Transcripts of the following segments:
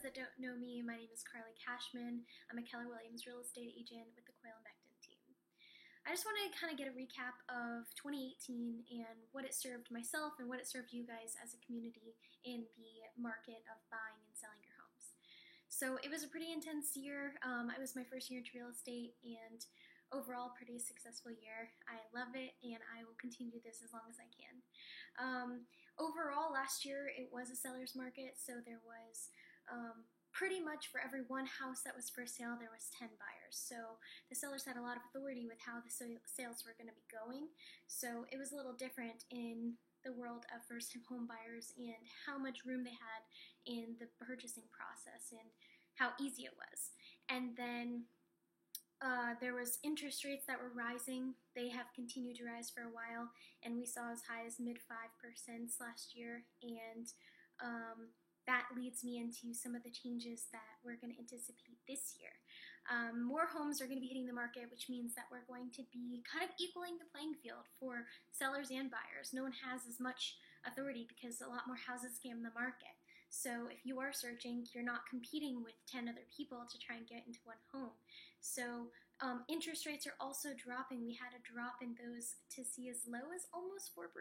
that don't know me, my name is Carly Cashman. I'm a Keller Williams real estate agent with the Quayle and Becton team. I just want to kind of get a recap of 2018 and what it served myself and what it served you guys as a community in the market of buying and selling your homes. So it was a pretty intense year. It was my first year into real estate, and overall pretty successful year. I love it, and I will continue this as long as I can. Overall, last year it was a seller's market, so there was pretty much for every one house that was for sale, there was 10 buyers. So the sellers had a lot of authority with how the sales were going to be going. So it was a little different in the world of first-time home buyers and how much room they had in the purchasing process and how easy it was. And then there was interest rates that were rising. They have continued to rise for a while, and we saw as high as mid 5% last year, and that leads me into some of the changes that we're going to anticipate this year. More homes are going to be hitting the market, which means that we're going to be kind of equaling the playing field for sellers and buyers. No one has as much authority because a lot more houses came in the market. So if you are searching, you're not competing with 10 other people to try and get into one home. So interest rates are also dropping. We had a drop in those to see as low as almost 4%.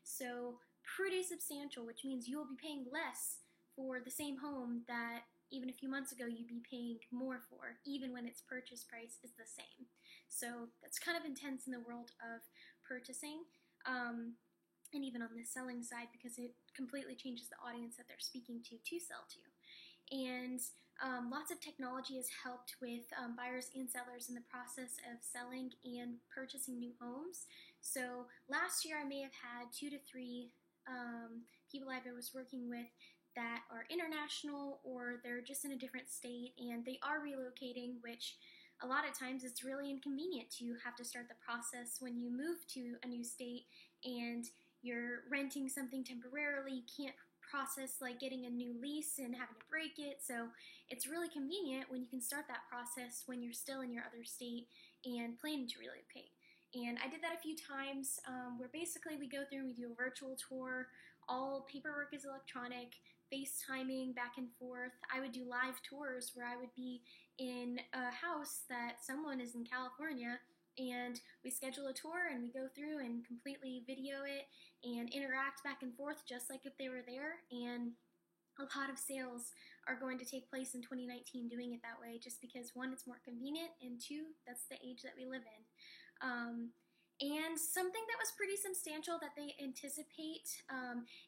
So pretty substantial, which means you will be paying less for the same home that even a few months ago you'd be paying more for, even when its purchase price is the same. So that's kind of intense in the world of purchasing. And even on the selling side, because it completely changes the audience that they're speaking to sell to. And lots of technology has helped with buyers and sellers in the process of selling and purchasing new homes. So last year I may have had 2 to 3 people I was working with that are international, or they're just in a different state and they are relocating, which a lot of times it's really inconvenient to have to start the process when you move to a new state and you're renting something temporarily. You can't process like getting a new lease and having to break it. So it's really convenient when you can start that process when you're still in your other state and planning to relocate. And I did that a few times where basically we go through and we do a virtual tour. All paperwork is electronic, FaceTiming back and forth. I would do live tours where I would be in a house that someone is in California, and we schedule a tour and we go through and completely video it and interact back and forth just like if they were there. And a lot of sales are going to take place in 2019 doing it that way, just because 1, it's more convenient, and 2, that's the age that we live in. And something that was pretty substantial that they anticipate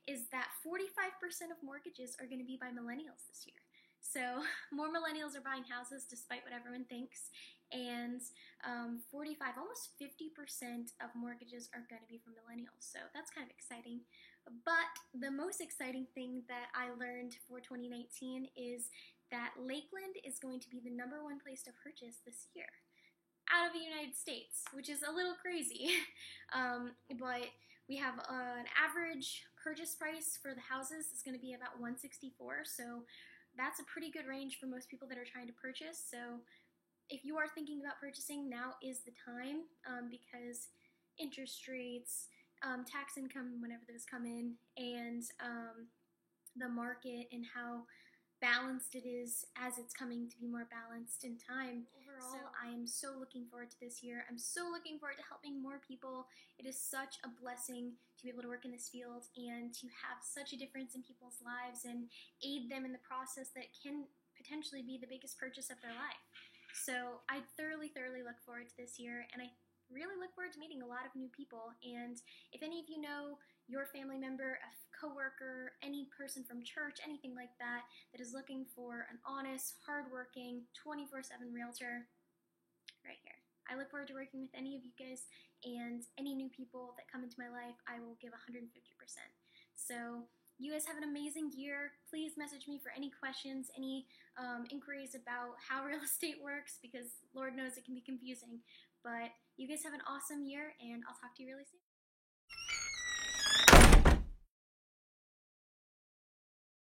is that 45% of mortgages are going to be by millennials this year. So more millennials are buying houses despite what everyone thinks, and 45, almost 50% of mortgages are going to be from millennials. So that's kind of exciting. But the most exciting thing that I learned for 2019 is that Lakeland is going to be the #1 place to purchase this year out of the United States, which is a little crazy. But we have an average purchase price for the houses is going to be about $164,000. So that's a pretty good range for most people that are trying to purchase. So if you are thinking about purchasing, now is the time, because interest rates, tax income whenever those come in, and the market and how balanced it is as it's coming to be more balanced in time. Overall, I am so looking forward to this year. I'm so looking forward to helping more people. It is such a blessing to be able to work in this field and to have such a difference in people's lives and aid them in the process that can potentially be the biggest purchase of their life. So I thoroughly look forward to this year, and I really look forward to meeting a lot of new people. And if any of you know your family member, a coworker, any person from church, anything like that, that is looking for an honest, hardworking, 24/7 realtor, right here. I look forward to working with any of you guys, and any new people that come into my life, I will give 150%. So you guys have an amazing year. Please message me for any questions, any inquiries about how real estate works, because Lord knows it can be confusing. But you guys have an awesome year, and I'll talk to you really soon.